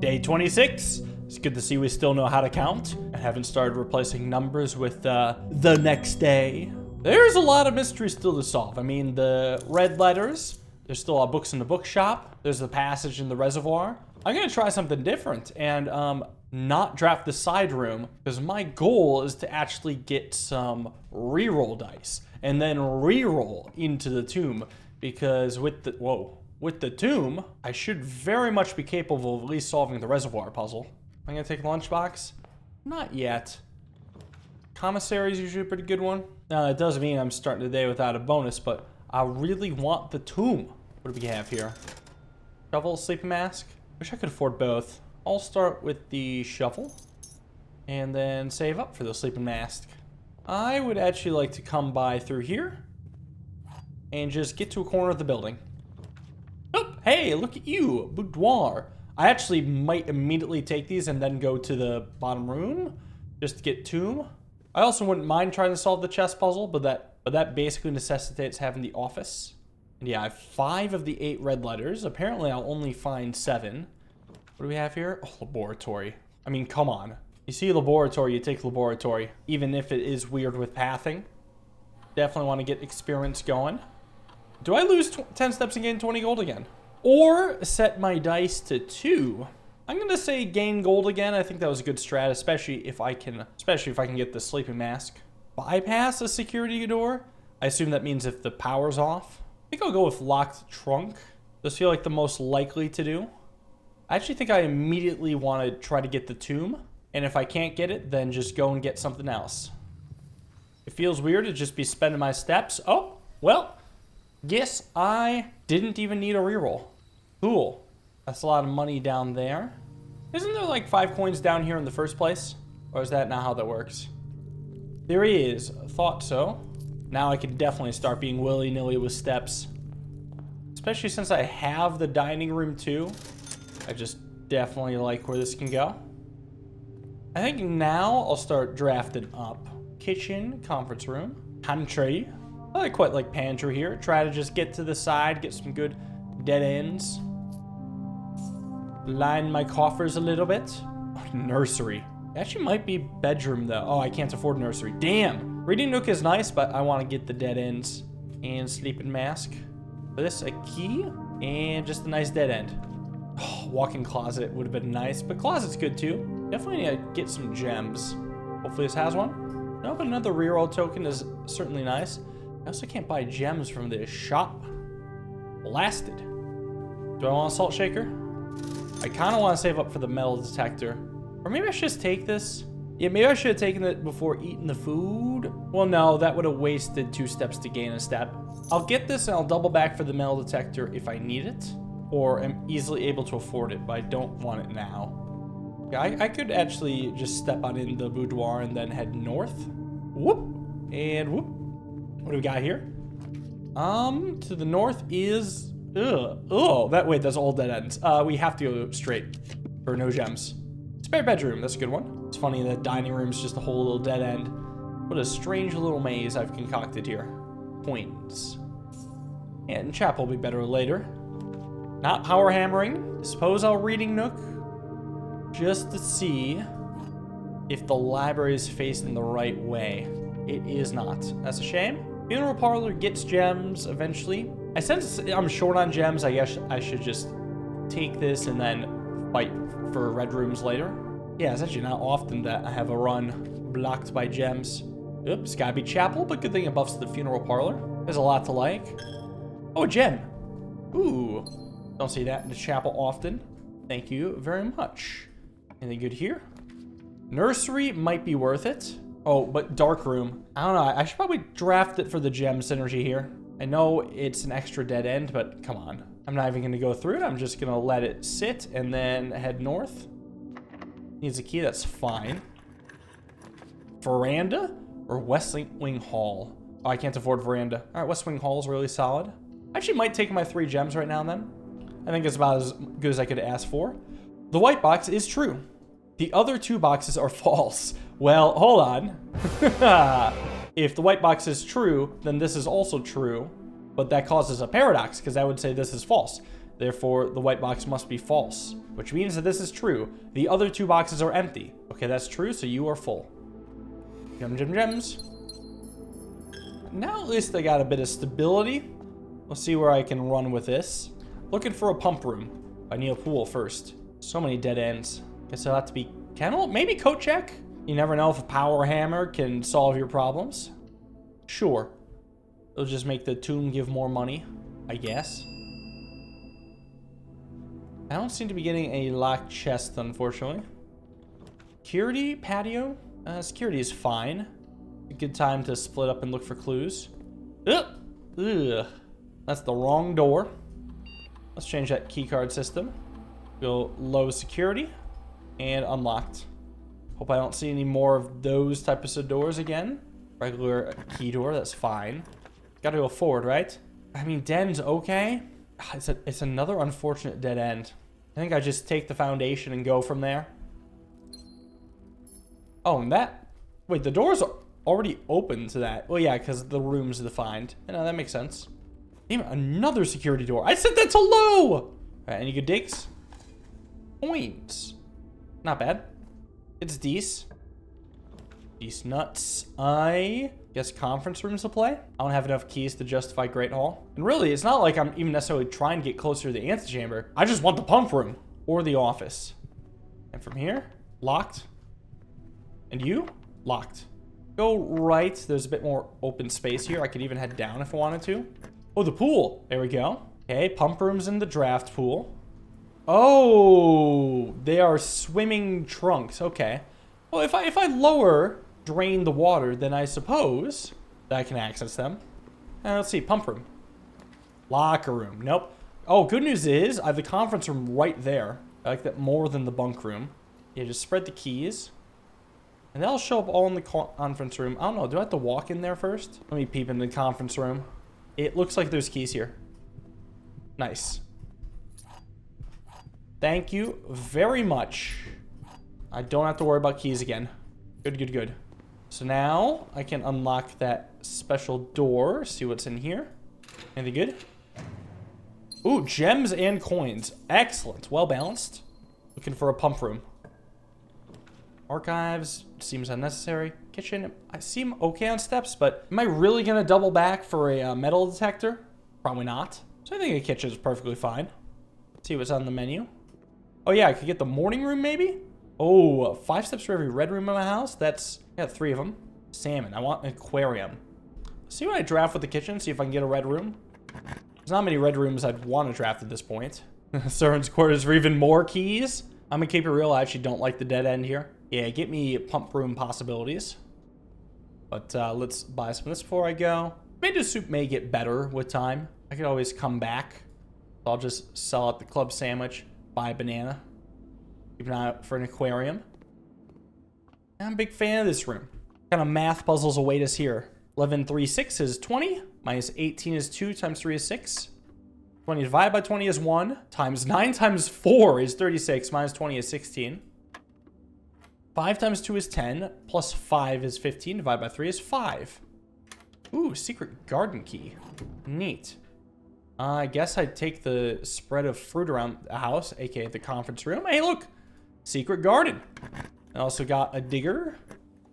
Day 26. It's good to see we still know how to count and haven't started replacing numbers with the next day. There's a lot of mysteries still to solve. I mean, the red letters, there's still our books in the bookshop. There's the passage in the reservoir. I'm gonna try something different and not draft the side room, because my goal is to actually get some reroll dice and then reroll into the tomb, because with the tomb, I should very much be capable of at least solving the reservoir puzzle. I'm gonna take lunchbox. Not yet. Commissary is usually a pretty good one. Now, it doesn't mean I'm starting the day without a bonus, but I really want the tomb. What do we have here? Shovel, sleeping mask. Wish I could afford both. I'll start with the shovel and then save up for the sleeping mask. I would actually like to come by through here and just get to a corner of the building. Oh, hey, look at you, boudoir. I actually might immediately take these and then go to the bottom room just to get tomb. I also wouldn't mind trying to solve the chess puzzle, but that basically necessitates having the office. And yeah, I have 5 of the 8 red letters. Apparently, I'll only find 7. What do we have here? Oh, laboratory. I mean, come on. You see laboratory, you take laboratory, even if it is weird with pathing. Definitely want to get experience going. Do I lose 10 steps and gain 20 gold again? Or set my dice to 2. I'm gonna say gain gold again. I think that was a good strat, especially if I can get the sleeping mask. Bypass a security door. I assume that means if the power's off. I think I'll go with locked trunk. Does feel like the most likely to do. I actually think I immediately want to try to get the tomb, and if I can't get it, then just go and get something else. It feels weird to just be spending my steps. Oh, well, guess I didn't even need a reroll. Cool. That's a lot of money down there. Isn't there like 5 coins down here in the first place? Or is that not how that works? There is. Thought so. Now I can definitely start being willy-nilly with steps. Especially since I have the dining room too. I just definitely like where this can go. I think now I'll start drafting up. Kitchen, conference room, pantry. I quite like pantry here. Try to just get to the side, get some good dead ends. Line my coffers a little bit. Oh, nursery. Actually might be bedroom though. Oh, I can't afford nursery. Damn. Reading nook is nice, but I want to get the dead ends. And sleeping mask. For this, a key. And just a nice dead end. Oh, walk-in closet would have been nice, but closet's good too. Definitely need to get some gems. Hopefully this has one. No, but another reroll token is certainly nice. I also can't buy gems from this shop. Blasted. Do I want a salt shaker? I kind of want to save up for the metal detector. Or maybe I should just take this. Yeah, maybe I should have taken it before eating the food. Well, no, that would have wasted 2 steps to gain a step. I'll get this and I'll double back for the metal detector if I need it. Or am easily able to afford it, but I don't want it now. Yeah, I could actually just step on in the boudoir and then head north. Whoop. And whoop. What do we got here? To the north is... Oh, that's all dead ends. We have to go straight for no gems. Spare bedroom, that's a good one. It's funny that dining room's just a whole little dead end. What a strange little maze I've concocted here. Coins. And chapel will be better later. Not power hammering. Suppose I'll reading nook just to see if the library is facing the right way. It is not. That's a shame. Funeral parlor gets gems eventually. I sense I'm short on gems. I guess I should just take this and then fight for red rooms later. Yeah, it's actually not often that I have a run blocked by gems. Oops, gotta be chapel, but good thing it buffs the funeral parlor. There's a lot to like. Oh, a gem. Ooh. Don't see that in the chapel often. Thank you very much. Anything good here? Nursery might be worth it. Oh, but dark room. I don't know. I should probably draft it for the gem synergy here. I know it's an extra dead end, but come on. I'm not even going to go through it. I'm just going to let it sit and then head north. Needs a key. That's fine. Veranda or West Wing Hall? Oh, I can't afford veranda. All right, West Wing Hall is really solid. I actually might take my 3 gems right now and then. I think it's about as good as I could ask for. The white box is true. The other 2 boxes are false. Well, hold on. If the white box is true, then this is also true. But that causes a paradox, because I would say this is false. Therefore, the white box must be false, which means that this is true. The other 2 boxes are empty. Okay, that's true, so you are full. Gems. Now at least I got a bit of stability. We'll see where I can run with this. Looking for a pump room. I need a pool first. So many dead ends. Guess I'll have to be kennel? Maybe coat check? You never know if a power hammer can solve your problems. Sure. It'll just make the tomb give more money, I guess. I don't seem to be getting a locked chest, unfortunately. Security patio? Security is fine. A good time to split up and look for clues. Ugh. Ugh. That's the wrong door. Let's change that keycard system. Go low security and unlocked. Hope I don't see any more of those types of doors again. Regular key door, that's fine. Gotta go forward, right? I mean, den's okay. It's another unfortunate dead end. I think I just take the foundation and go from there. Oh, and that... Wait, the door's already open to that. Well, yeah, because the room's defined. You know, that makes sense. Damn it, another security door. I said that's a low! Alright, any good digs? Points. Not bad. It's Deece. Deece nuts. I guess conference rooms to play. I don't have enough keys to justify Great Hall. And really, it's not like I'm even necessarily trying to get closer to the antechamber. I just want the pump room or the office. And from here, locked. And you? Locked. Go right. There's a bit more open space here. I could even head down if I wanted to. Oh, the pool. There we go. Okay, pump rooms in the draft pool. Oh, they are swimming trunks. Okay. Well, if I lower, drain the water, then I suppose that I can access them. Let's see, pump room. Locker room. Nope. Oh, good news is I have the conference room right there. I like that more than the bunk room. Yeah, just spread the keys. And they'll show up all in the conference room. I don't know. Do I have to walk in there first? Let me peep in the conference room. It looks like there's keys here. Nice. Thank you very much. I don't have to worry about keys again. Good, good, good. So now I can unlock that special door. See what's in here. Anything good? Ooh, gems and coins. Excellent. Well balanced. Looking for a pump room. Archives. Seems unnecessary. Kitchen. I seem okay on steps, but am I really going to double back for a metal detector? Probably not. So I think a kitchen is perfectly fine. Let's see what's on the menu. Oh yeah, I could get the morning room maybe? Oh, 5 steps for every red room in my house? That's, I got 3 of them. Salmon. I want an aquarium. See what I draft with the kitchen, see if I can get a red room. There's not many red rooms I'd want to draft at this point. Servant's quarters for even more keys. I'm gonna keep it real, I actually don't like the dead end here. Yeah, get me pump room possibilities. But let's buy some of this before I go. Tomato soup may get better with time. I could always come back. So I'll just sell out the club sandwich, buy a banana. Keep an eye out for an aquarium. I'm a big fan of this room. What kind of math puzzles await us here? 11, 3, 6 is 20. Minus 18 is 2 times 3 is 6. 20 divided by 20 is 1. Times 9 times 4 is 36. Minus 20 is 16. 5 times 2 is 10. Plus 5 is 15. Divided by 3 is 5. Ooh, secret garden key. Neat. I guess I'd take the spread of fruit around the house, aka the conference room. Hey, look! Secret garden. I also got a digger.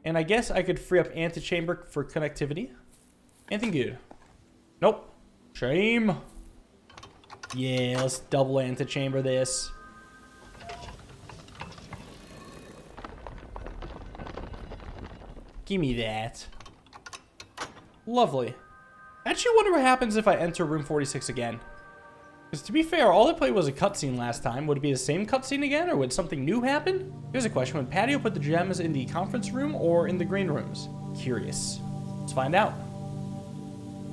And I guess I could free up antechamber for connectivity. Anything good? Nope. Shame. Yeah, let's double antechamber this. Give me that. Lovely. I actually wonder what happens if I enter room 46 again. Because to be fair, all I played was a cutscene last time. Would it be the same cutscene again, or would something new happen? Here's a question. Would Patio put the gems in the conference room or in the green rooms? Curious. Let's find out.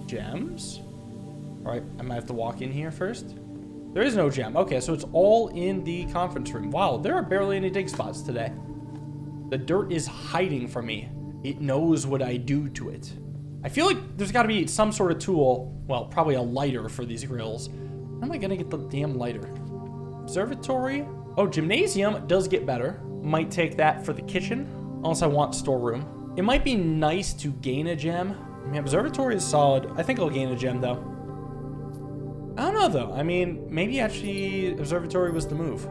Gems? Alright, I might have to walk in here first. There is no gem. Okay, so it's all in the conference room. Wow, there are barely any dig spots today. The dirt is hiding from me. It knows what I do to it. I feel like there's got to be some sort of tool, well, probably a lighter for these grills. How am I going to get the damn lighter? Observatory? Oh, gymnasium does get better. Might take that for the kitchen, unless I want storeroom. It might be nice to gain a gem. I mean, observatory is solid. I think I'll gain a gem, though. I don't know, know, though. I mean, maybe actually observatory was the move.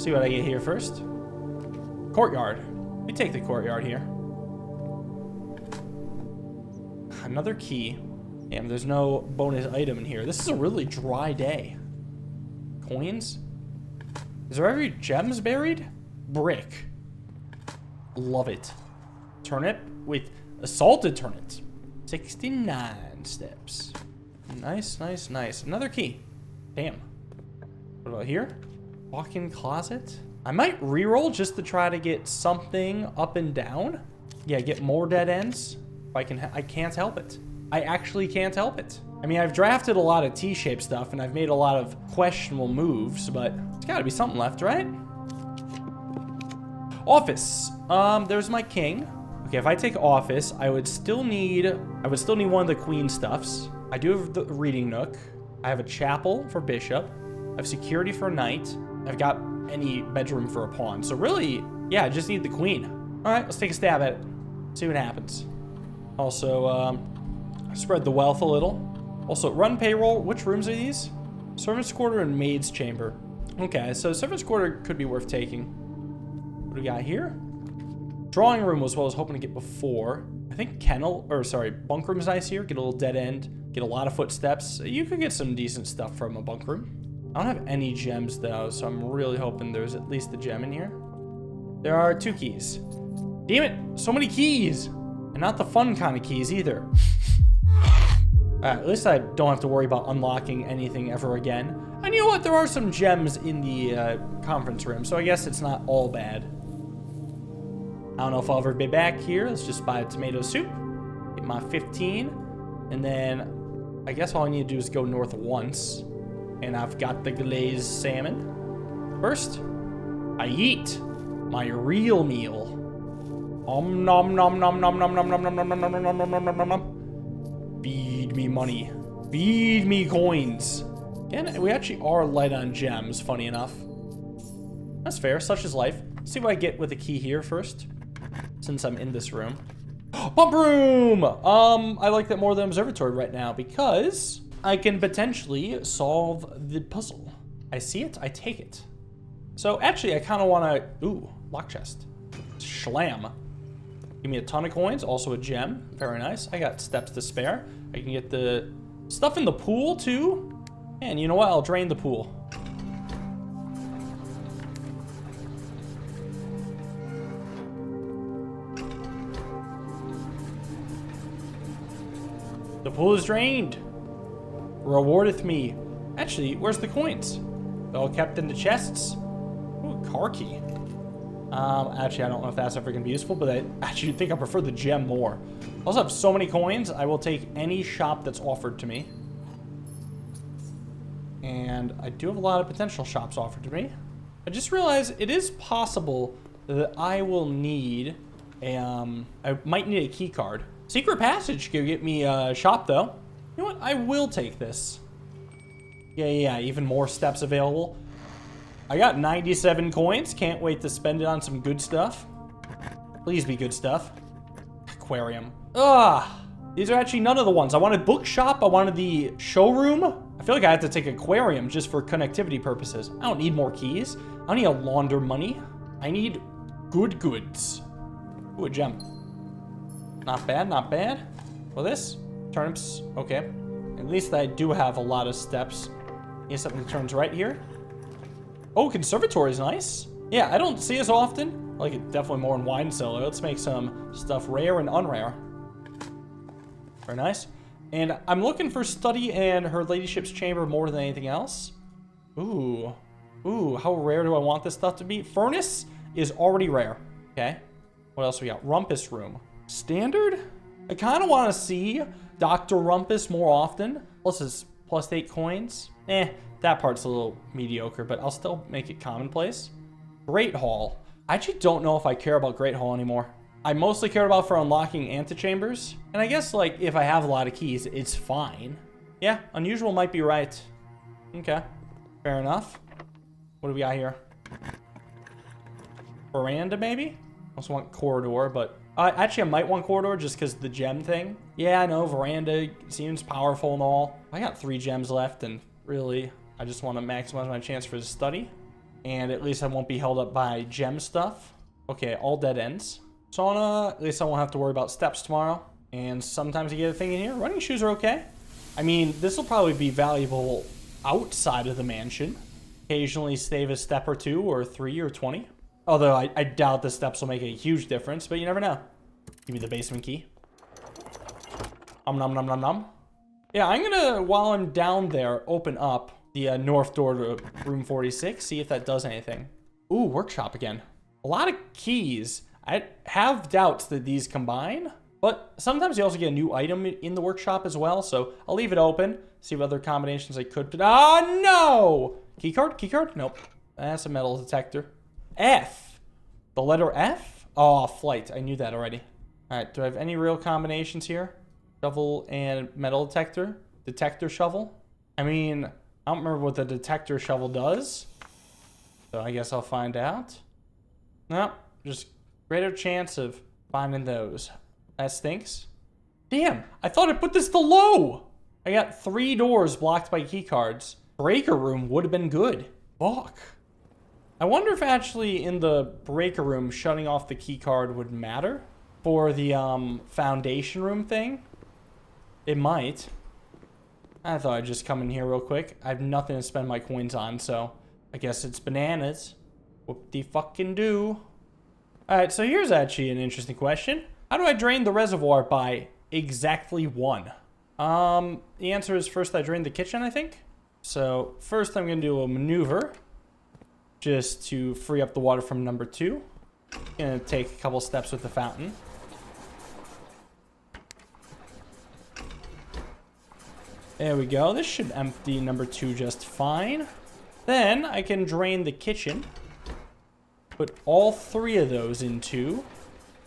See what I get here first. Courtyard. We take the courtyard here. Another key. Damn, there's no bonus item in here. This is a really dry day. Coins? Is there any gems buried? Brick. Love it. Turnip with assaulted turnip. 69 steps. Nice, nice, nice. Another key. Damn. What about here? Walk-in closet. I might reroll just to try to get something up and down. Yeah, get more dead ends. If I can, I can't help it. I actually can't help it. I mean, I've drafted a lot of T-shaped stuff and I've made a lot of questionable moves, but there's gotta be something left, right? Office. There's my king. Okay, if I take office, I would still need one of the queen stuffs. I do have the reading nook. I have a chapel for bishop. I have security for knight. I've got any bedroom for a pawn. So really, yeah, I just need the queen. All right, let's take a stab at it. See what happens. Also, spread the wealth a little. Also, run payroll. Which rooms are these? Servants' quarter and maid's chamber. Okay, so servants' quarter could be worth taking. What do we got here? Drawing room was what I was hoping to get before. I think bunk room's nice here. Get a little dead end. Get a lot of footsteps. You could get some decent stuff from a bunk room. I don't have any gems though, so I'm really hoping there's at least a gem in here. There are 2 keys. Damn it, so many keys! And not the fun kind of keys either. At least I don't have to worry about unlocking anything ever again. And you know what, there are some gems in the conference room, so I guess it's not all bad. I don't know if I'll ever be back here. Let's just buy a tomato soup. Get my 15. And then I guess all I need to do is go north once. And I've got the glazed salmon. First, I eat my real meal. Om nom nom nom nom nom nom nom nom nom nom nom nom nom nom nom nom. Feed me money. Feed me coins. And we actually are light on gems, funny enough. That's fair, such is life. Let's see what I get with the key here first. Since I'm in this room. Pump room! I like that more than observatory right now because I can potentially solve the puzzle. I see it, I take it. So actually, I kind of want to... Ooh, lock chest. Schlam. Give me a ton of coins, also a gem. Very nice. I got steps to spare. I can get the stuff in the pool too. And you know what? I'll drain the pool. The pool is drained. Rewardeth me. Actually, where's the coins? They're all kept in the chests. Ooh, car key. Actually, I don't know if that's ever gonna be useful, but I actually think I prefer the gem more. I also have so many coins, I will take any shop that's offered to me. And I do have a lot of potential shops offered to me. I just realized it is possible that I will need a, I might need a key card. Secret passage could get me a shop though. You know what? I will take this. Yeah, even more steps available. I got 97 coins. Can't wait to spend it on some good stuff. Please be good stuff. Aquarium. These are actually none of the ones. I wanted bookshop. I wanted the showroom. I feel like I have to take aquarium just for connectivity purposes. I don't need more keys. I don't need a launder money. I need good goods. Ooh, a gem. Not bad, not bad. Well, this turnips, okay. At least I do have a lot of steps. Need something that turns right here. Oh, conservatory is nice. Yeah, I don't see as often. I like it definitely more in wine cellar. Let's make some stuff rare and unrare. Very nice. And I'm looking for study and her ladyship's chamber more than anything else. Ooh, how rare do I want this stuff to be? Furnace is already rare. Okay. What else we got? Rumpus room. Standard? I kind of want to see Dr. Rumpus more often. Plus 8 coins. That part's a little mediocre, but I'll still make it commonplace. Great Hall. I actually don't know if I care about Great Hall anymore. I mostly care about for unlocking antechambers. And I guess, like, if I have a lot of keys, it's fine. Yeah, unusual might be right. Okay, fair enough. What do we got here? Veranda, maybe? Also want corridor, but... actually, I might want corridor just because the gem thing. Yeah, I know, veranda seems powerful and all. I got 3 gems left, and Really, I just want to maximize my chance for the study. And at least I won't be held up by gem stuff. Okay, all dead ends. Sauna, at least I won't have to worry about steps tomorrow. And sometimes you get a thing in here. Running shoes are okay. I mean, this will probably be valuable outside of the mansion. Occasionally save a step or 2 or 3 or 20. Although I doubt the steps will make a huge difference, but you never know. Give me the basement key. Nom nom nom nom. Yeah, I'm gonna, while I'm down there, open up the north door to room 46, see if that does anything. Ooh, workshop again. A lot of keys. I have doubts that these combine, but sometimes you also get a new item in the workshop as well, so I'll leave it open, see what other combinations I could. Oh, no! Keycard? Keycard? Nope. That's a metal detector. F. The letter F? Oh, flight. I knew that already. All right, do I have any real combinations here? Shovel and metal detector? Detector shovel? I mean, I don't remember what the detector shovel does, so I guess I'll find out. No, just greater chance of finding those. That stinks. Damn, I thought I put this to low. I got 3 doors blocked by keycards. Breaker room would have been good. Fuck. I wonder if actually in the breaker room shutting off the keycard would matter for the foundation room thing. It might. I thought I'd just come in here real quick. I have nothing to spend my coins on, so I guess it's bananas. Whoop-de-fucking-do. Alright, so here's actually an interesting question. How do I drain the reservoir by exactly 1? The answer is first I drain the kitchen, I think. So first I'm going to do a maneuver just to free up the water from number 2. Going to take a couple steps with the fountain. There we go. This should empty number 2 just fine. Then I can drain the kitchen. Put all 3 of those in 2.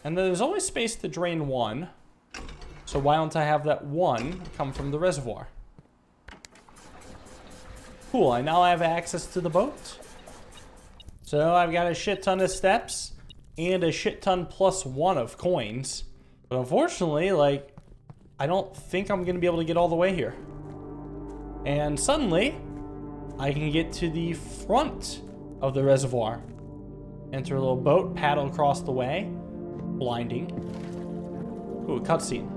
And then there's always space to drain 1. So why don't I have that 1 come from the reservoir? Cool, I now have access to the boat. So I've got a shit ton of steps and a shit ton plus 1 of coins. But unfortunately, like, I don't think I'm going to be able to get all the way here. And suddenly, I can get to the front of the reservoir. Enter a little boat, paddle across the way. Blinding. Ooh, a cutscene.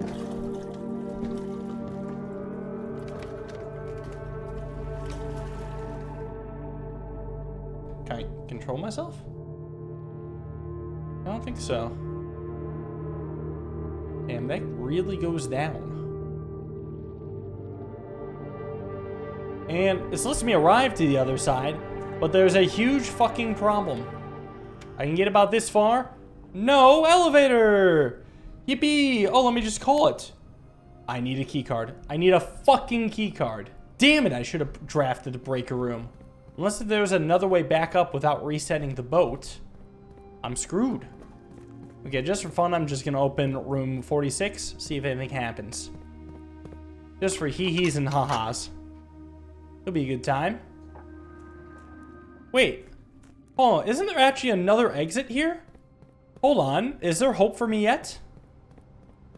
Can I control myself? I don't think so. Damn, that really goes down. And this lets me arrive to the other side, but there's a huge fucking problem. I can get about this far. No elevator! Yippee! Oh, let me just call it. I need a key card. I need a fucking key card. Damn it, I should have drafted a breaker room. Unless there's another way back up without resetting the boat, I'm screwed. Okay, just for fun, I'm just gonna open room 46, see if anything happens. Just for hee-hees and ha-has. It'll be a good time. Wait. Oh, isn't there actually another exit here? Hold on. Is there hope for me yet?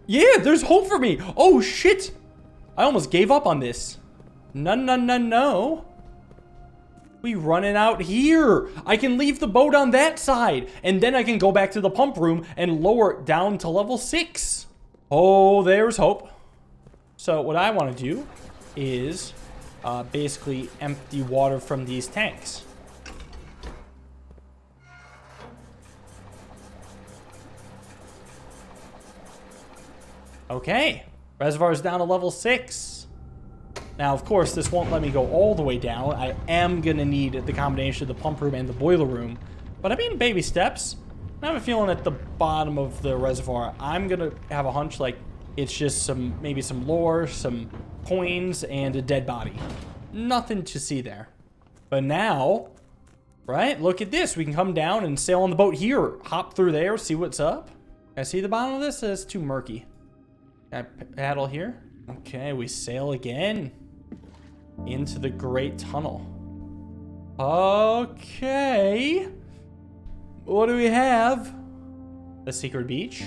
Yeah, there's hope for me. Oh, shit. I almost gave up on this. No. We running out here. I can leave the boat on that side. And then I can go back to the pump room and lower it down to level 6. Oh, there's hope. So what I want to do is basically empty water from these tanks. Okay, reservoir's down to level 6. Now, of course, this won't let me go all the way down. I am gonna need the combination of the pump room and the boiler room. But I mean, baby steps. I have a feeling at the bottom of the reservoir, I'm gonna have a hunch like it's just maybe some lore, some coins, and a dead body. Nothing to see there. But now, right, look at this. We can come down and sail on the boat here. Hop through there, see what's up. Can I see the bottom of this? It's too murky. Can I paddle here? Okay, we sail again into the great tunnel. Okay. What do we have? A secret beach.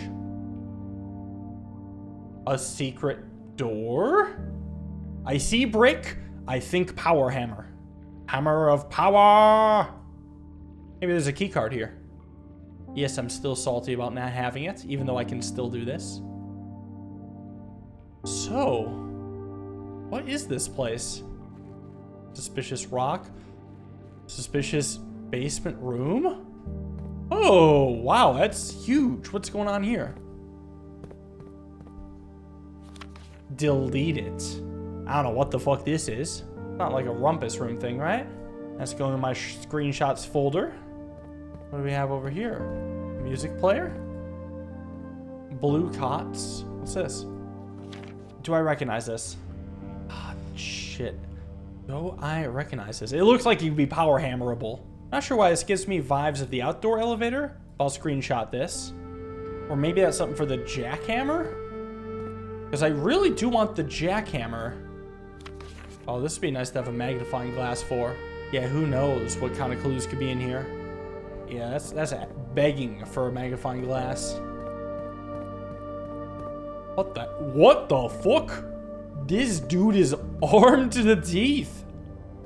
A secret door. I see brick. I think power hammer. Hammer of power. Maybe there's a key card here. Yes, I'm still salty about not having it, even though I can still do this. So, what is this place? Suspicious rock? Suspicious basement room? Oh, wow, that's huge. What's going on here? Delete it. I don't know what the fuck this is. Not like a rumpus room thing, right? That's going in my screenshots folder. What do we have over here? Music player? Blue cots. What's this? Do I recognize this? Ah, shit. Do I recognize this? It looks like it could be power hammerable. Not sure why this gives me vibes of the outdoor elevator. I'll screenshot this. Or maybe that's something for the jackhammer? Because I really do want the jackhammer. Oh, this would be nice to have a magnifying glass for. Yeah, who knows what kind of clues could be in here. Yeah, that's begging for a magnifying glass. What the fuck? This dude is armed to the teeth.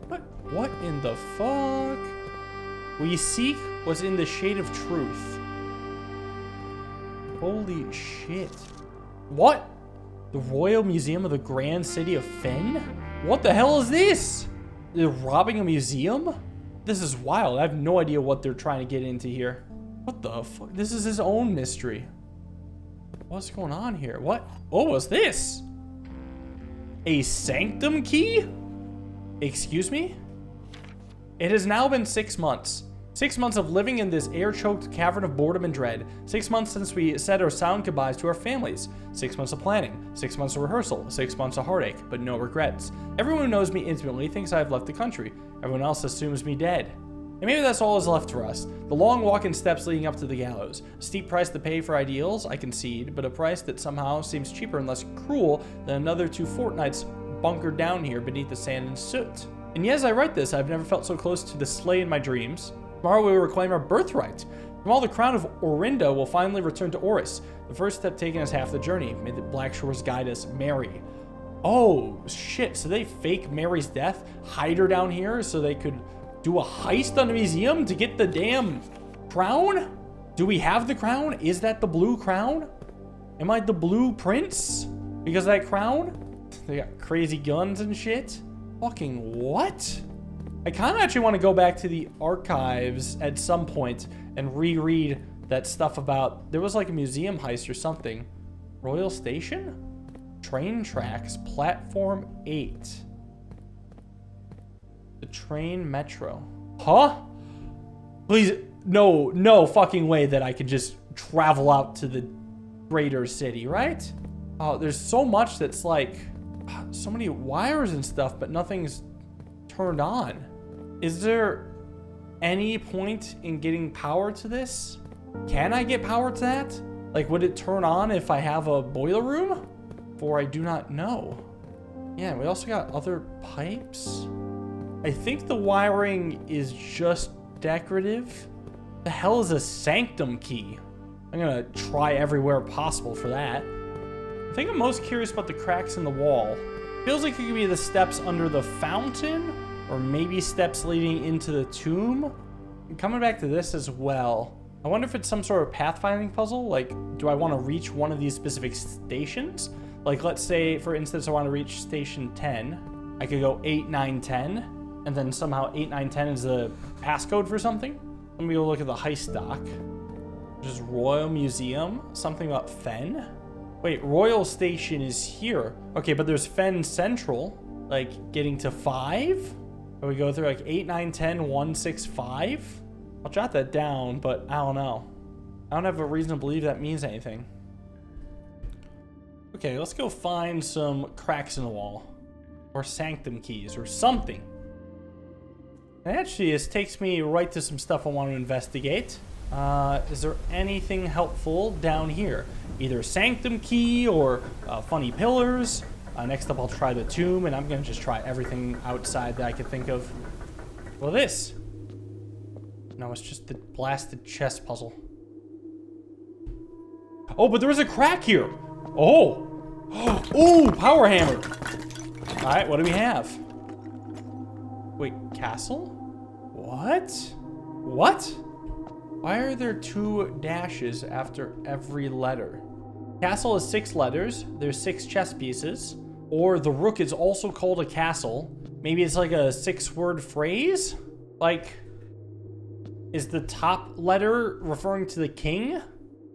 What in the fuck? We seek what's in the shade of truth. Holy shit. What? The Royal Museum of the Grand City of Fen? What the hell is this? They're robbing a museum? This is wild. I have no idea what they're trying to get into here. What the fuck? This is his own mystery. What's going on here? What? Oh, what's this? A Sanctum key? Excuse me? It has now been 6 months. 6 months of living in this air-choked cavern of boredom and dread. 6 months since we said our sound goodbyes to our families. 6 months of planning. 6 months of rehearsal. 6 months of heartache, but no regrets. Everyone who knows me intimately thinks I have left the country. Everyone else assumes me dead. And maybe that's all is left for us. The long walk and steps leading up to the gallows. A steep price to pay for ideals, I concede, but a price that somehow seems cheaper and less cruel than another 2 fortnights bunkered down here beneath the sand and soot. And yes, I write this, I've never felt so close to the sleigh in my dreams. Tomorrow we will reclaim our birthright. Tomorrow the crown of Orinda will finally return to Oris. The first step taken is half the journey. May the Black Shores guide us, Mary. Oh, shit, so they fake Mary's death, hide her down here so they could do a heist on the museum to get the damn crown? Do we have the crown? Is that the blue crown? Am I the blue prince? Because of that crown? They got crazy guns and shit. Fucking what? I kind of actually want to go back to the archives at some point and reread that stuff about, there was like a museum heist or something. Royal Station? Train tracks, platform 8. The train metro. Huh? Please, no fucking way that I could just travel out to the greater city, right? Oh, there's so much that's like, so many wires and stuff, but nothing's turned on. Is there any point in getting power to this? Can I get power to that? Like, would it turn on if I have a boiler room? For I do not know. Yeah, we also got other pipes. I think the wiring is just decorative. The hell is a Sanctum key? I'm gonna try everywhere possible for that. I think I'm most curious about the cracks in the wall. Feels like it could be the steps under the fountain, or maybe steps leading into the tomb. And coming back to this as well, I wonder if it's some sort of pathfinding puzzle. Like, do I want to reach one of these specific stations? Like, let's say, for instance, I want to reach station 10. I could go 8, 9, 10, and then somehow 8, 9, 10 is the passcode for something. Let me go look at the heist doc. There's Royal Museum, something about Fen. Wait, Royal Station is here. Okay, but there's Fen Central, like getting to 5? Or we go through like 8, 9, 10, 1, 6, 5? I'll jot that down, but I don't know. I don't have a reason to believe that means anything. Okay, let's go find some cracks in the wall. Or Sanctum keys, or something. And actually, this takes me right to some stuff I want to investigate. Is there anything helpful down here? Either Sanctum key or funny pillars. Next up, I'll try the tomb, and I'm going to just try everything outside that I can think of. Well, this. No, it's just the blasted chest puzzle. Oh, but there was a crack here. Oh. Oh, power hammer. All right, what do we have? Wait, castle? What? What? Why are there 2 dashes after every letter? Castle is 6 letters. There's 6 chess pieces. Or the rook is also called a castle. Maybe it's like a 6-word phrase? Like, is the top letter referring to the king?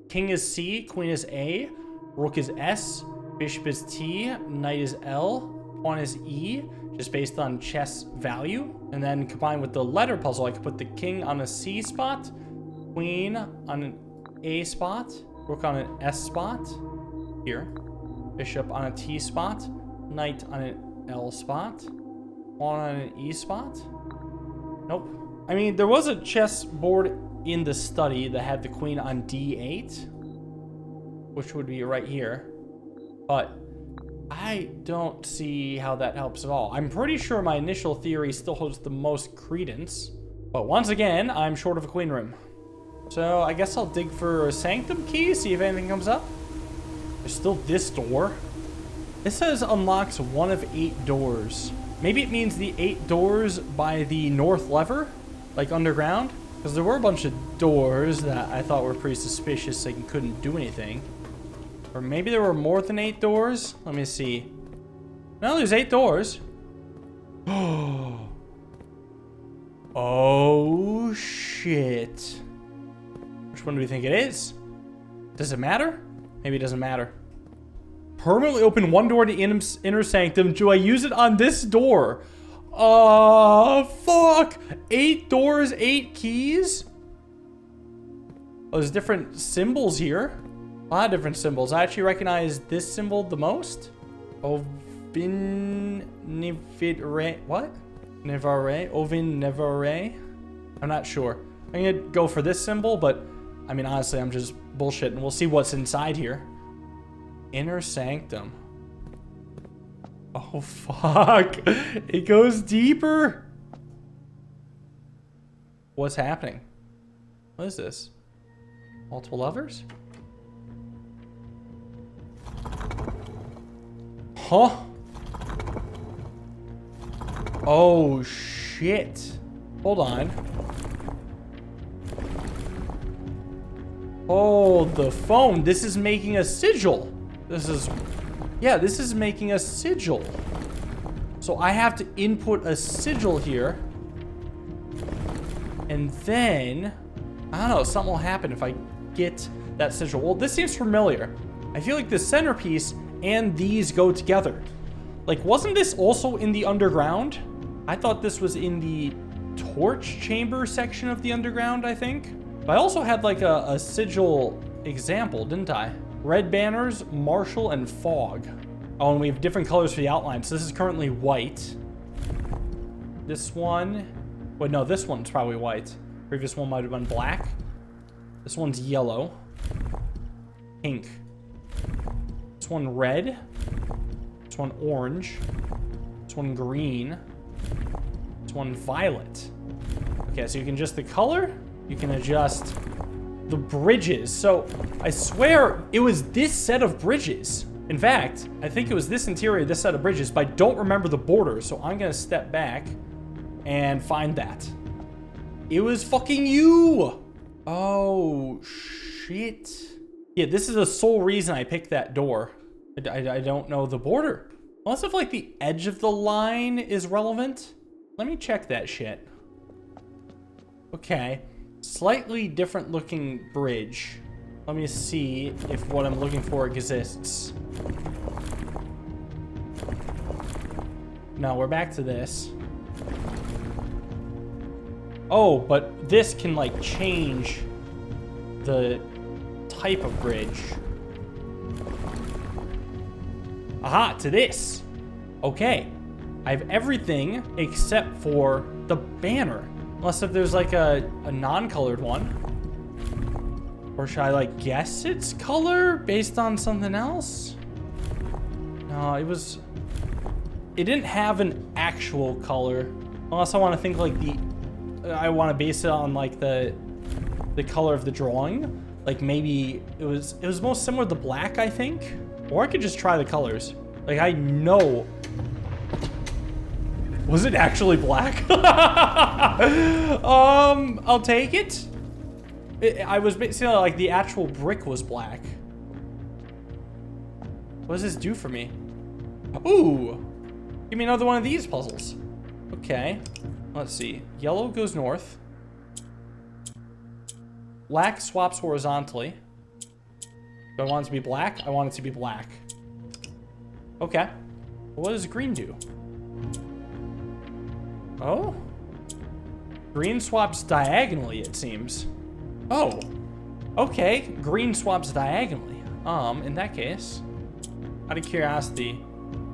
King is C, queen is A, rook is S, bishop is T, knight is L, pawn is E, just based on chess value. And then combined with the letter puzzle, I could put the king on a C spot, queen on an A spot, rook on an S spot, here, bishop on a T spot, knight on an L spot, pawn on an E spot. Nope. I mean, there was a chess board in the study that had the queen on D8, which would be right here, but I don't see how that helps at all. I'm pretty sure my initial theory still holds the most credence, but once again, I'm short of a queen room. So I guess I'll dig for a Sanctum key, see if anything comes up. There's still this door. This says unlocks 1 of 8 doors. Maybe it means the 8 doors by the north lever, like underground, because there were a bunch of doors that I thought were pretty suspicious and couldn't do anything. Or maybe there were more than 8 doors. Let me see. No, there's 8 doors. Oh, shit. Which one do we think it is? Does it matter? Maybe it doesn't matter. Permanently open 1 door to inner sanctum. Do I use it on this door? Fuck. 8 doors, 8 keys? Oh, there's different symbols here. A lot of different symbols. I actually recognize this symbol the most. Ovin Nivire. What? Nevare? Ovin Nevare? I'm not sure. I'm gonna go for this symbol, but I mean, honestly, I'm just bullshitting. We'll see what's inside here. Inner sanctum. Oh, fuck. It goes deeper. What's happening? What is this? Multiple levers? Huh? Oh, shit. Hold on. Hold the phone. This is making a sigil. This is making a sigil. So I have to input a sigil here. And then, I don't know, something will happen if I get that sigil. Well, this seems familiar. I feel like the centerpiece and these go together. Like, wasn't this also in the underground? I thought this was in the torch chamber section of the underground, I think. But I also had like a sigil example, didn't I? Red banners, martial, and fog. Oh, and we have different colors for the outline. So this is currently white. This one, wait, no, this one's probably white. Previous one might have been black. This one's yellow. Pink. This one red. This one orange. This one green. This one violet. Okay, so you can adjust the color. You can adjust the bridges. So I swear it was this set of bridges. In fact, I think it was this interior, this set of bridges, but I don't remember the border. So I'm gonna step back and find that. It was fucking you. Oh, shit. Yeah, this is the sole reason I picked that door. I don't know the border. Unless if like the edge of the line is relevant. Let me check that shit. Okay. Slightly different looking bridge. Let me see if what I'm looking for exists. No, we're back to this. Oh, but this can like change the type of bridge. Aha, to this. Okay. I have everything except for the banner. Unless if there's like a non-colored one. Or should I like guess its color based on something else? No, it didn't have an actual color. Unless I want to think like I want to base it on like the color of the drawing. Like maybe it was most similar to black, I think. Or I could just try the colors. Like I know. Was it actually black? I'll take it. I was basically like the actual brick was black. What does this do for me? Ooh, give me another one of these puzzles. Okay, let's see. Yellow goes north. Black swaps horizontally. Do I want it to be black? I want it to be black. Okay. What does green do? Oh? Green swaps diagonally, it seems. Oh. Okay. Green swaps diagonally. In that case, out of curiosity,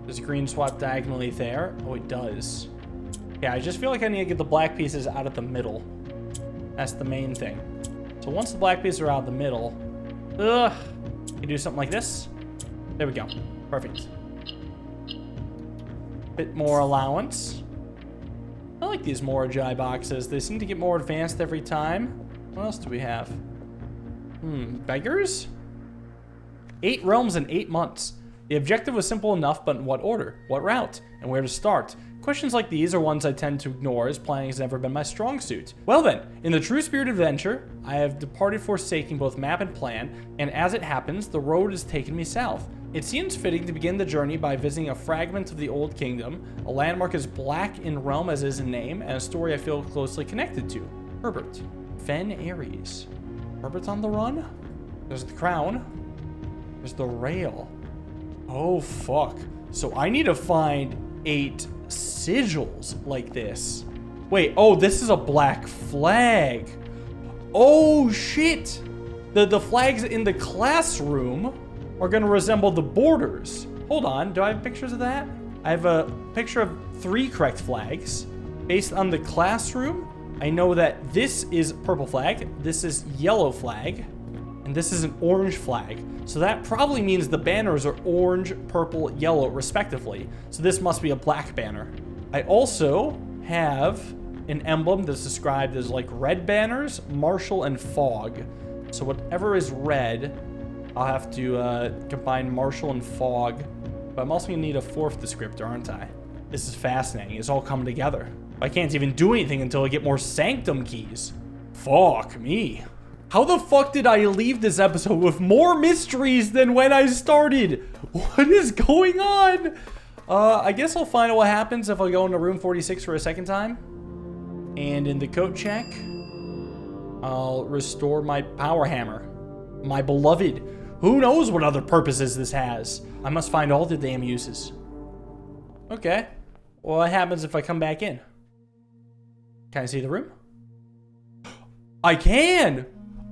does green swap diagonally there? Oh, it does. Yeah, I just feel like I need to get the black pieces out of the middle. That's the main thing. So once the black pieces are out of the middle, you do something like this. There we go. Perfect. Bit more allowance. I like these Moragi boxes. They seem to get more advanced every time. What else do we have? Beggars? 8 realms in 8 months. The objective was simple enough, but in what order? What route? And where to start? Questions like these are ones I tend to ignore, as planning has never been my strong suit. Well then, in the true spirit of adventure, I have departed forsaking both map and plan, and as it happens, the road has taken me south. It seems fitting to begin the journey by visiting a fragment of the Old Kingdom, a landmark as black in realm as is in name, and a story I feel closely connected to. Herbert. Fen Ares. Herbert on the run? There's the crown. There's the rail. Oh, fuck. So I need to find 8 sigils like this. Wait, oh, this is a black flag. Oh, shit. The flags in the classroom are going to resemble the borders. Hold on, do I have pictures of that? I have a picture of 3 correct flags. Based on the classroom, I know that this is purple flag, this is yellow flag, and this is an orange flag. So that probably means the banners are orange, purple, yellow, respectively. So this must be a black banner. I also have an emblem that's described as like red banners, martial, and fog. So whatever is red, I'll have to combine martial and fog. But I'm also gonna need a 4th descriptor, aren't I? This is fascinating. It's all coming together. I can't even do anything until I get more Sanctum keys. Fuck me. How the fuck did I leave this episode with more mysteries than when I started? What is going on? I guess I'll find out what happens if I go into room 46 for a second time. And in the code check, I'll restore my power hammer. My beloved. Who knows what other purposes this has? I must find all the damn uses. Okay. Well, what happens if I come back in? Can I see the room? I can!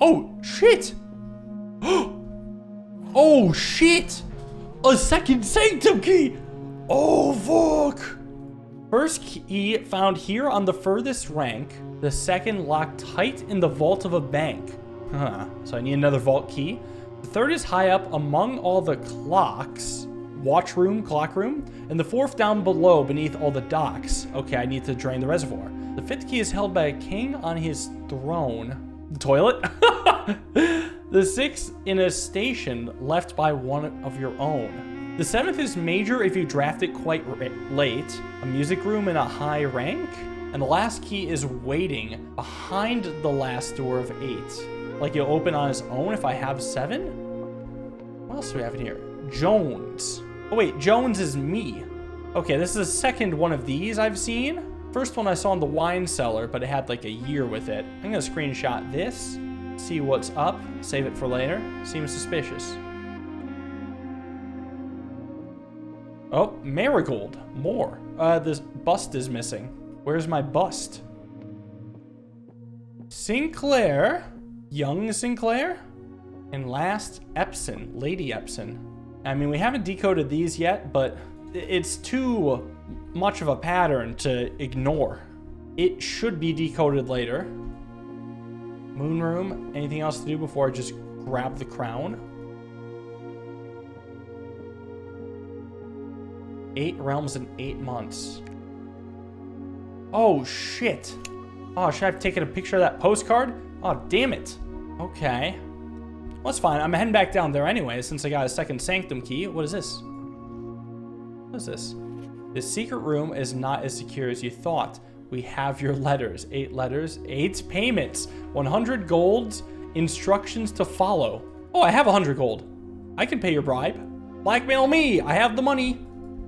Oh, shit! Oh, shit! A second Sanctum key! Oh, fuck! First key found here on the furthest rank. The second locked tight in the vault of a bank. Huh. So I need another vault key. The third is high up among all the clocks. Watch room, clock room. And the 4th down below beneath all the docks. Okay, I need to drain the reservoir. The 5th key is held by a king on his throne. The toilet? The 6th in a station left by one of your own. The 7th is major if you draft it quite late. A music room in a high rank. And the last key is waiting behind the last door of 8. Like you'll open on its own if I have 7? What else do we have in here? Jones. Oh wait, Jones is me. Okay, this is the second one of these I've seen. First one I saw in the wine cellar, but it had like a year with it. I'm gonna screenshot this, see what's up, save it for later. Seems suspicious. Oh, marigold, more. This bust is missing. Where's my bust? Sinclair, young Sinclair, and last Epson, Lady Epson. I mean, we haven't decoded these yet, but it's too much of a pattern to ignore. It should be decoded later. Moon room, anything else to do before I just grab the crown? 8 realms in 8 months. Oh, shit. Oh, should I have taken a picture of that postcard? Oh, damn it. Okay. Well, that's fine. I'm heading back down there anyway, since I got a second Sanctum key. What is this? What is this? The secret room is not as secure as you thought. We have your letters. 8 letters, 8 payments, 100 golds, instructions to follow. Oh, I have 100 gold. I can pay your bribe. Blackmail me. I have the money.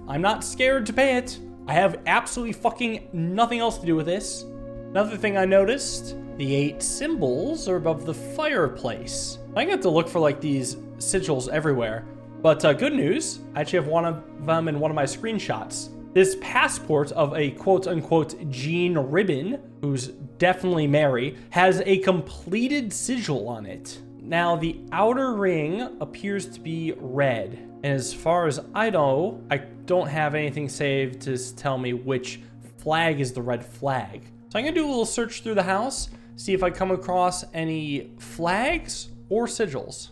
I'm not scared to pay it. I have absolutely fucking nothing else to do with this. Another thing I noticed, the 8 symbols are above the fireplace. I have to look for like these sigils everywhere. But good news, I actually have one of them in one of my screenshots. This passport of a quote-unquote Jean Ribbon, who's definitely Mary, has a completed sigil on it. Now, the outer ring appears to be red. And as far as I know, I don't have anything saved to tell me which flag is the red flag. So I'm gonna do a little search through the house, see if I come across any flags or sigils.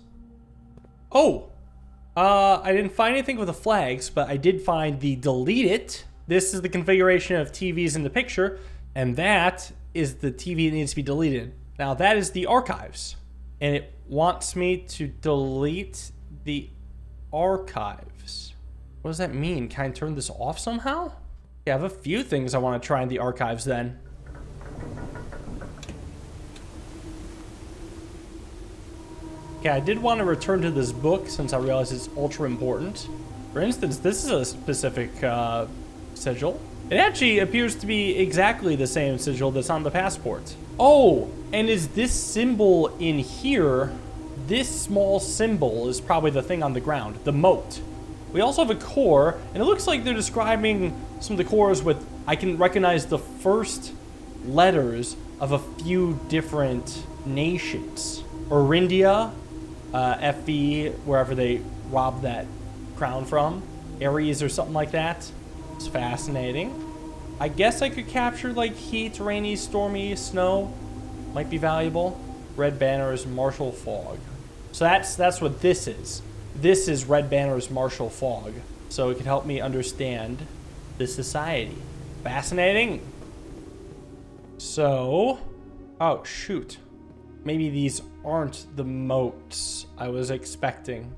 Oh! I didn't find anything with the flags, but I did find the delete it. This is the configuration of TVs in the picture, and that is the TV that needs to be deleted. Now that is the archives, and it wants me to delete the archives. What does that mean? Can I turn this off somehow? Yeah, I have a few things I want to try in the archives then. Okay, I did want to return to this book since I realize it's ultra important. For instance, this is a specific sigil. It actually appears to be exactly the same sigil that's on the passport. Oh, and is this symbol in here? This small symbol is probably the thing on the ground, the moat. We also have a core, and it looks like they're describing some of the cores with, I can recognize the first letters of a few different nations. Orindia, FE, wherever they robbed that crown from. Aries or something like that. It's fascinating. I guess I could capture like heat, rainy, stormy, snow. Might be valuable. Red banners, martial fog. So that's what this is. This is red banners, martial fog. So it can help me understand the society. Fascinating. So, oh shoot. Maybe these aren't the moats I was expecting.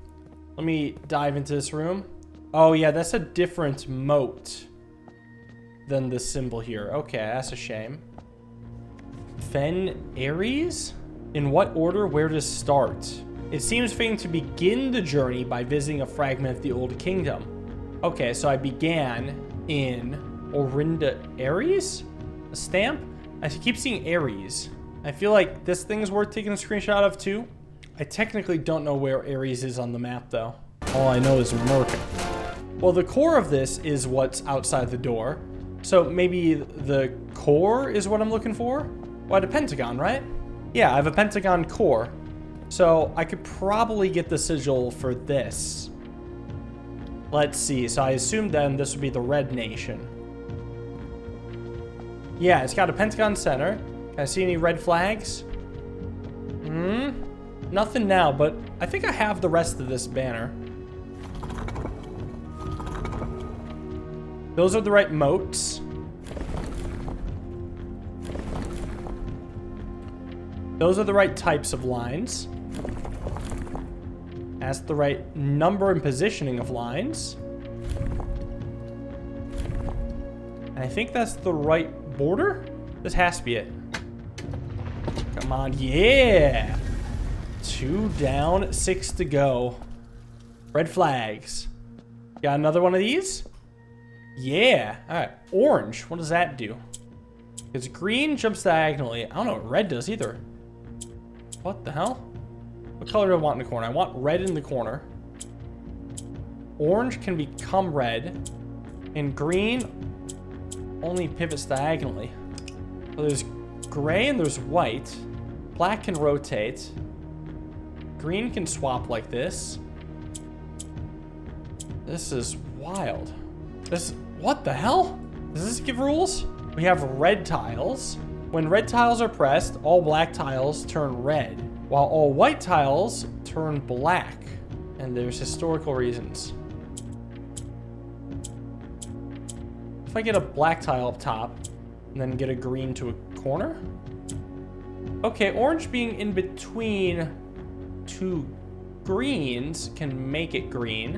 Let me dive into this room. Oh yeah, that's a different moat than the symbol here. Okay, that's a shame. Fen Ares? In what order, where to start? It seems fitting to begin the journey by visiting a fragment of the Old Kingdom. Okay, so I began in Orinda Ares? A stamp? I keep seeing Ares. I feel like this thing's worth taking a screenshot of too. I technically don't know where Ares is on the map though. All I know is Merc. Well, the core of this is what's outside the door. So maybe the core is what I'm looking for? Well, I had a pentagon, right? Yeah, I have a pentagon core. So I could probably get the sigil for this. Let's see, so I assume then this would be the Red Nation. Yeah, it's got a pentagon center. Can I see any red flags? Nothing now, but I think I have the rest of this banner. Those are the right moats. Those are the right types of lines. That's the right number and positioning of lines. And I think that's the right border. This has to be it. Come on, yeah! 2 down, 6 to go. Red flags. Got another one of these? Yeah. All right. Orange. What does that do? Because green jumps diagonally. I don't know what red does either. What the hell? What color do I want in the corner? I want red in the corner. Orange can become red. And green only pivots diagonally. So there's gray and there's white. Black can rotate. Green can swap like this. This is wild. What the hell? Does this give rules? We have red tiles. When red tiles are pressed, all black tiles turn red, while all white tiles turn black. And there's historical reasons. If I get a black tile up top, and then get a green to a corner? Okay, orange being in between 2 greens can make it green.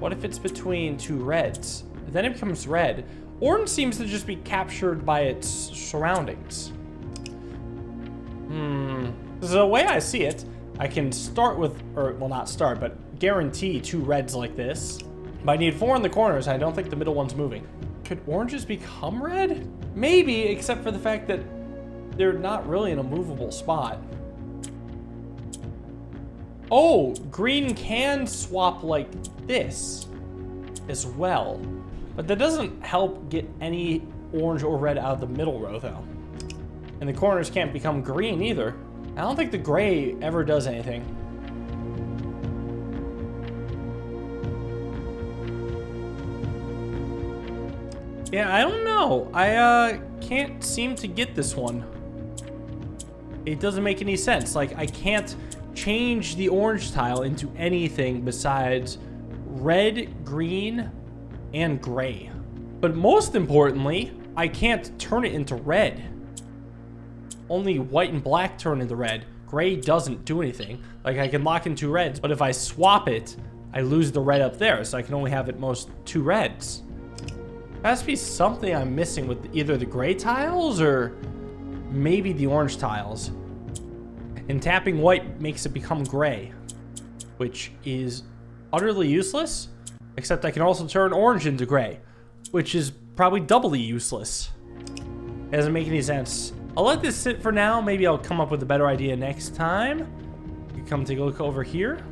What if it's between 2 reds? then it becomes red. Orange seems to just be captured by its surroundings. So the way I see it, I can start with, or well, not start, but guarantee 2 reds like this. But I need 4 in the corners. I don't think the middle one's moving. Could oranges become red? Maybe, except for the fact that they're not really in a movable spot. Oh, green can swap like this as well. But that doesn't help get any orange or red out of the middle row, though. And the corners can't become green either. I don't think the gray ever does anything. Yeah, I don't know. I can't seem to get this one. It doesn't make any sense. Like, I can't change the orange tile into anything besides red, green, and gray. But most importantly, I can't turn it into red. Only white and black turn into red. Gray doesn't do anything. Like, I can lock in 2 reds, but if I swap it, I lose the red up there, so I can only have at most 2 reds. There has to be something I'm missing with either the gray tiles or maybe the orange tiles. And tapping white makes it become gray, which is utterly useless, except I can also turn orange into gray, which is probably doubly useless. It doesn't make any sense. I'll let this sit for now. Maybe I'll come up with a better idea next time. You can come take a look over here.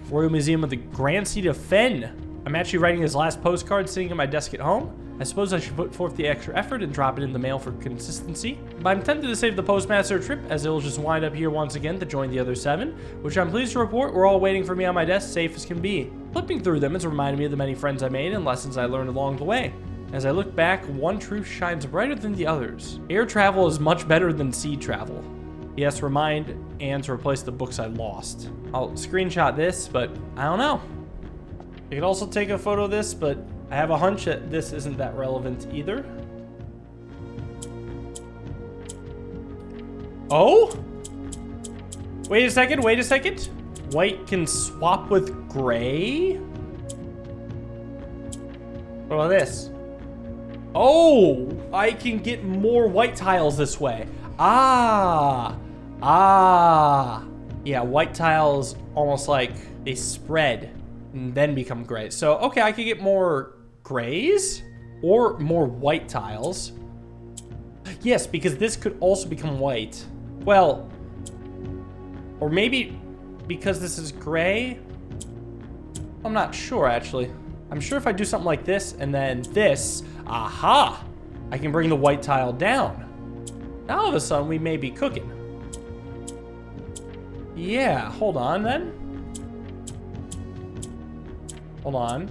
Royal Museum of the Grand Seat of Fen. I'm actually writing his last postcard sitting at my desk at home. I suppose I should put forth the extra effort and drop it in the mail for consistency. But I'm tempted to save the postmaster trip, as it'll just wind up here once again to join the other 7, which I'm pleased to report were all waiting for me on my desk, safe as can be. Flipping through them has reminded me of the many friends I made and lessons I learned along the way. As I look back, one truth shines brighter than the others. Air travel is much better than sea travel. Yes, remind Anne to replace the books I lost. I'll screenshot this, but I don't know. I could also take a photo of this, but I have a hunch that this isn't that relevant either. Oh? Wait a second, wait a second. White can swap with gray? What about this? Oh, I can get more white tiles this way. Ah. Yeah, white tiles almost like they spread and then become gray. So, okay, I could get more grays or more white tiles. Yes, because this could also become white. Well, or maybe because this is gray. I'm not sure, actually. I'm sure if I do something like this and then this, aha, I can bring the white tile down. Now all of a sudden we may be cooking. Yeah, hold on then. Hold on.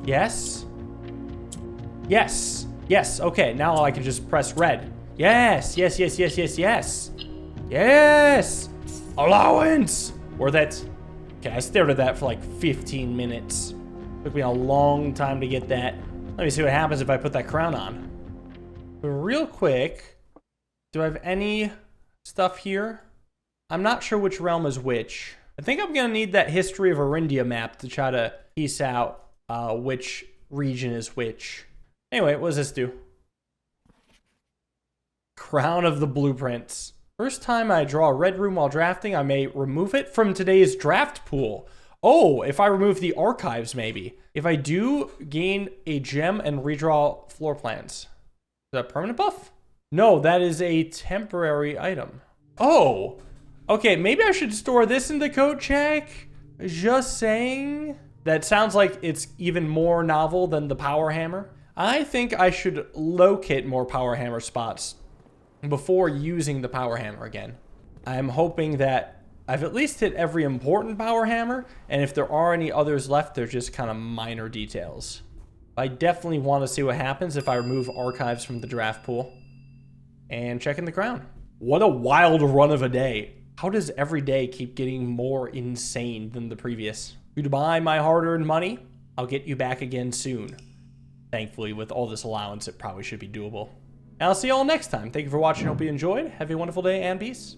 Yes. Yes. Yes. Okay, now I can just press red. Yes. Yes, yes, yes, yes, yes. Yes. Allowance. Or that. Okay, I stared at that for like 15 minutes. Took me a long time to get that. Let me see what happens if I put that crown on. But real quick, do I have any stuff here? I'm not sure which realm is which. I think I'm gonna need that History of Arindia map to try to piece out which region is which. Anyway, what does this do? Crown of the Blueprints. First time I draw a red room while drafting, I may remove it from today's draft pool. Oh, if I remove the archives, maybe. If I do, gain a gem and redraw floor plans. Is that a permanent buff? No, that is a temporary item. Oh, okay, maybe I should store this in the code check. Just saying. That sounds like it's even more novel than the power hammer. I think I should locate more power hammer spots before using the power hammer again. I'm hoping that I've at least hit every important power hammer, and if there are any others left, they're just kind of minor details. I definitely want to see what happens if I remove archives from the draft pool. And check in the crown. What a wild run of a day. How does every day keep getting more insane than the previous? Goodbye, my hard-earned money. I'll get you back again soon. Thankfully, with all this allowance, it probably should be doable. And I'll see you all next time. Thank you for watching. Hope you enjoyed. Have a wonderful day and peace.